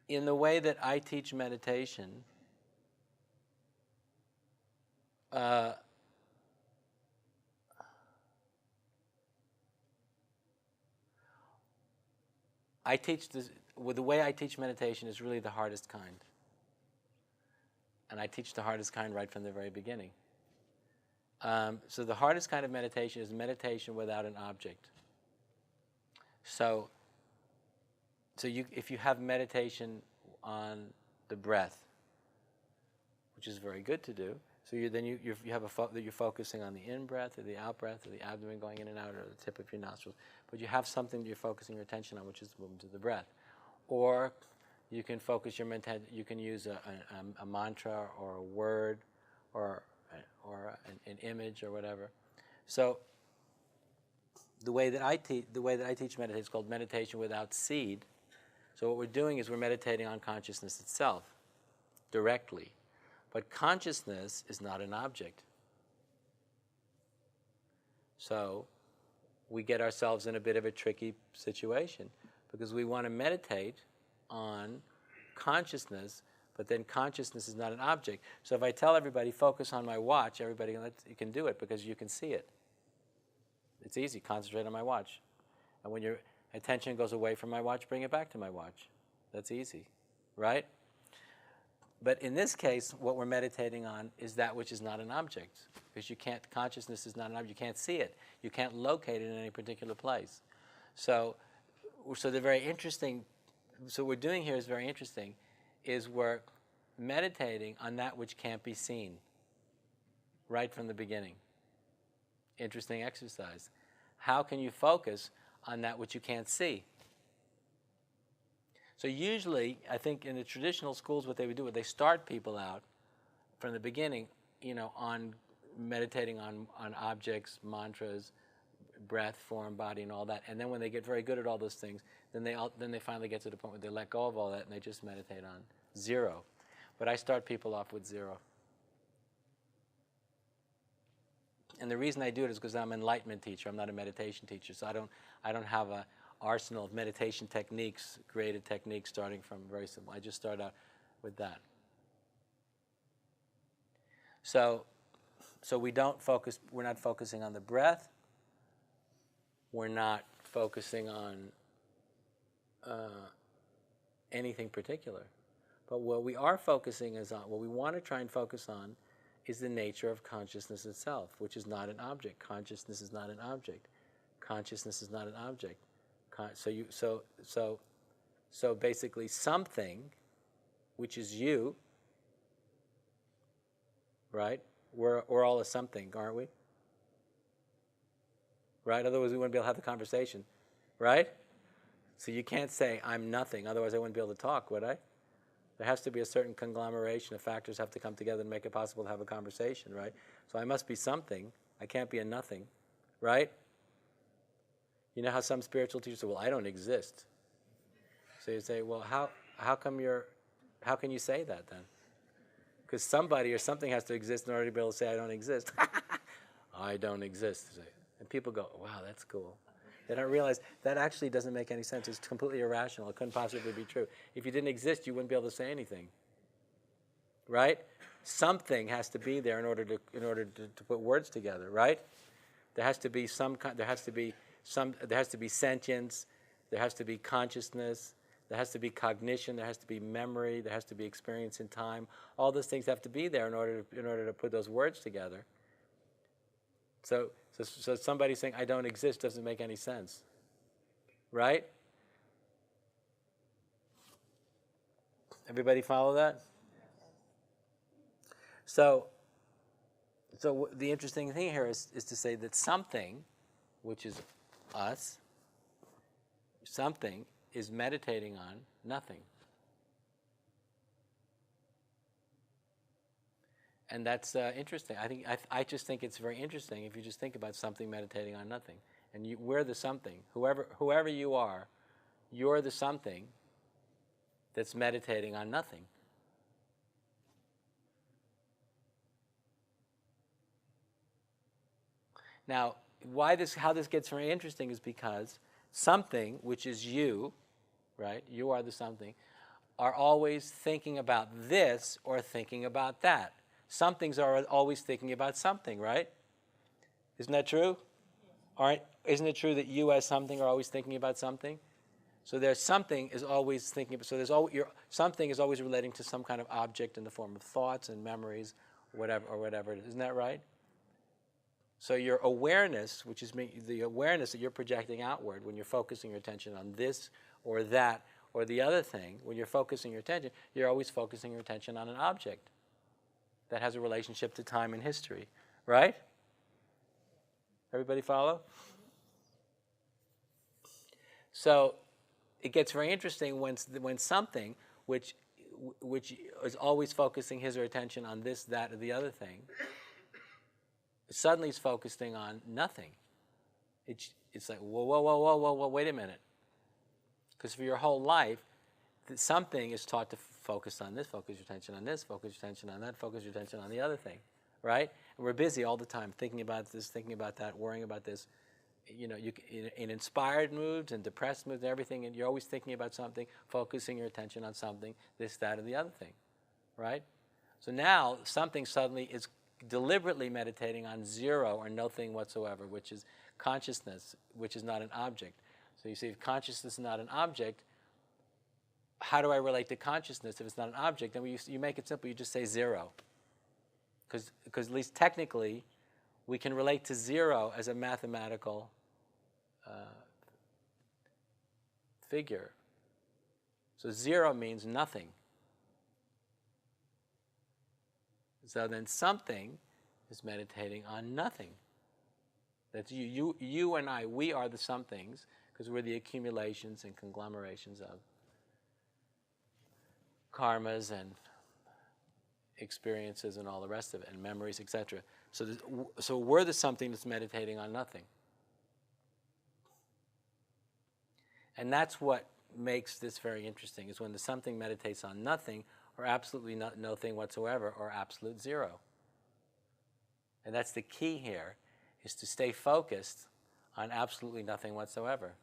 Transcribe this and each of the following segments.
in the way that I teach meditation, I teach this, well, the way I teach meditation is really the hardest kind. And I teach the hardest kind right from the very beginning. So the hardest kind of meditation is meditation without an object. So if you have meditation on the breath, which is very good to do, so you have that you're focusing on the in-breath or the out-breath or the abdomen going in and out or the tip of your nostrils, but you have something that you're focusing your attention on, which is the movement of the breath. Or you can focus your mental, you can use a mantra or a word or an image or whatever. So the way that I teach meditation is called meditation without seed. So what we're doing is we're meditating on consciousness itself directly. But consciousness is not an object. So we get ourselves in a bit of a tricky situation because we want to meditate on consciousness, but then consciousness is not an object. So if I tell everybody, focus on my watch, everybody you can do it because you can see it. It's easy, concentrate on my watch. And when your attention goes away from my watch, bring it back to my watch. That's easy, right? But in this case, what we're meditating on is that which is not an object. Because consciousness is not an object, you can't see it. You can't locate it in any particular place. So the very interesting, so what we're doing here is very interesting, is we're meditating on that which can't be seen right from the beginning. Interesting exercise. How can you focus on that which you can't see? So usually, I think in the traditional schools, what they would do is they start people out from the beginning, on meditating on objects, mantras, breath, form, body, and all that. And then when they get very good at all those things, then they finally get to the point where they let go of all that and they just meditate on zero. But I start people off with zero. And the reason I do it is because I'm an enlightenment teacher. I'm not a meditation teacher, so I don't have a arsenal of meditation techniques, created techniques starting from very simple. I just start out with that. So we're not focusing on the breath. We're not focusing on anything particular. But what we are focusing what we want to try and focus on is the nature of consciousness itself, which is not an object. Consciousness is not an object. Consciousness is not an object. So basically something, which is you, right? We're all a something, aren't we? Right? Otherwise we wouldn't be able to have the conversation, right? So you can't say I'm nothing, otherwise I wouldn't be able to talk, would I? There has to be a certain conglomeration of factors have to come together and make it possible to have a conversation, right? So I must be something. I can't be a nothing, right? You know how some spiritual teachers say, well, I don't exist. So you say, well, how can you say that then? Because somebody or something has to exist in order to be able to say I don't exist. I don't exist. And people go, wow, that's cool. They don't realize that actually doesn't make any sense. It's completely irrational. It couldn't possibly be true. If you didn't exist, you wouldn't be able to say anything. Right? Something has to be there in order to put words together, right? There has to be sentience, there has to be consciousness, there has to be cognition, there has to be memory, there has to be experience in time. All those things have to be there in order to put those words together. So somebody saying I don't exist doesn't make any sense, right? Everybody follow that? So the interesting thing here is to say that something, which is us, something is meditating on nothing. And that's interesting. I just think it's very interesting if you just think about something meditating on nothing. And we're the something. Whoever you are, you're the something that's meditating on nothing. Now, how this gets very interesting is because something, which is you, right? You are the something, are always thinking about this or thinking about that. Somethings are always thinking about something, right? Isn't that true? Isn't it true that you as something are always thinking about something? So there's something is always thinking. So there's something is always relating to some kind of object in the form of thoughts and memories, whatever it is. Isn't that right? So your awareness, which is the awareness that you're projecting outward when you're focusing your attention on this or that or the other thing, when you're focusing your attention, you're always focusing your attention on an object that has a relationship to time and history, right? Everybody follow? So it gets very interesting when something which is always focusing his or her attention on this, that, or the other thing, suddenly is focusing on nothing. It's like, whoa, wait a minute. Because for your whole life, something is taught to focus on this, focus your attention on this, focus your attention on that, focus your attention on the other thing, right? And we're busy all the time thinking about this, thinking about that, worrying about this. You know, in inspired moods and depressed moods and everything, and you're always thinking about something, focusing your attention on something, this, that, or the other thing, right? So now something suddenly is deliberately meditating on zero or no thing whatsoever, which is consciousness, which is not an object. So you see, if consciousness is not an object, how do I relate to consciousness if it's not an object? Then you make it simple. You just say zero. Because at least technically, we can relate to zero as a mathematical figure. So zero means nothing. So then something is meditating on nothing. That's you and I, we are the somethings, because we're the accumulations and conglomerations of karmas and experiences and all the rest of it, and memories, etc. So we're the something that's meditating on nothing. And that's what makes this very interesting, is when the something meditates on nothing, or absolutely no thing whatsoever, or absolute zero. And that's the key here, is to stay focused on absolutely nothing whatsoever.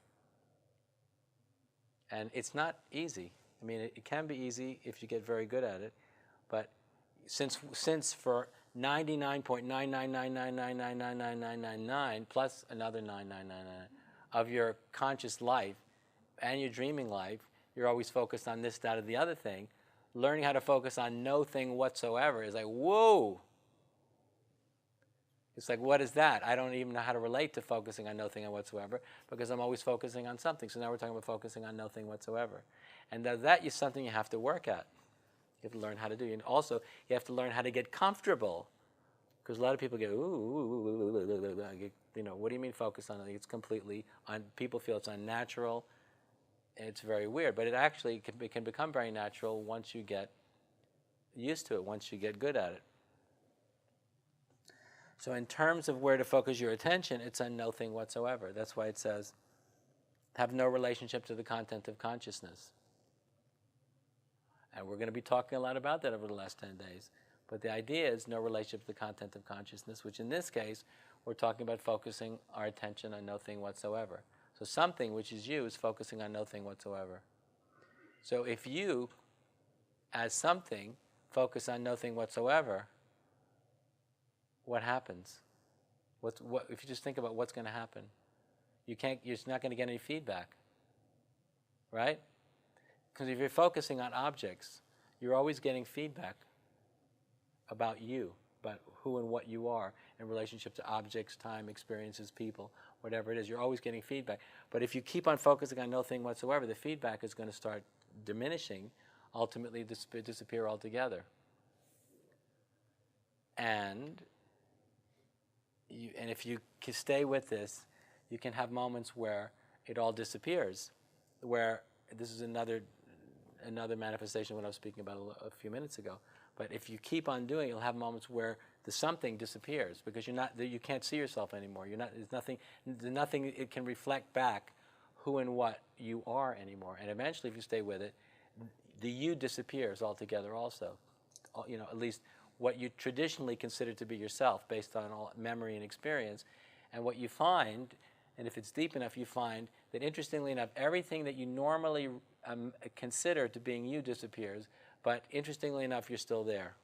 And it's not easy. I mean, it can be easy if you get very good at it, but since for 99.999999999 plus another 9999 of your conscious life and your dreaming life, you're always focused on this, that, or the other thing, learning how to focus on no thing whatsoever is like, whoa! It's like, what is that? I don't even know how to relate to focusing on no thing whatsoever, because I'm always focusing on something. So now we're talking about focusing on no thing whatsoever. And that is something you have to work at. You have to learn how to do. And also, you have to learn how to get comfortable. Because a lot of people get, you know, what do you mean focus on it? It's completely, people feel it's unnatural. And it's very weird. But it actually can become very natural once you get used to it, once you get good at it. So in terms of where to focus your attention, it's on no thing whatsoever. That's why it says, have no relationship to the content of consciousness. And we're going to be talking a lot about that over the last 10 days. But the idea is no relationship to the content of consciousness, which in this case, we're talking about focusing our attention on no thing whatsoever. So something, which is you, is focusing on no thing whatsoever. So if you, as something, focus on no thing whatsoever, what happens? If you just think about what's going to happen? You're not going to get any feedback, right? Because if you're focusing on objects, you're always getting feedback about you, about who and what you are in relationship to objects, time, experiences, people, whatever it is. You're always getting feedback. But if you keep on focusing on no thing whatsoever, the feedback is going to start diminishing, ultimately disappear altogether. And if you can stay with this, you can have moments where it all disappears, where this is another manifestation of what I was speaking about a few minutes ago. But if you keep on doing it, you'll have moments where the something disappears because you can't see yourself anymore. There's nothing it can reflect back who and what you are anymore. And eventually, if you stay with it, the you disappears altogether also. You know, at least what you traditionally consider to be yourself based on all memory and experience. And what you find And if it's deep enough, you find that, interestingly enough, everything that you normally consider to being you disappears, but interestingly enough, you're still there.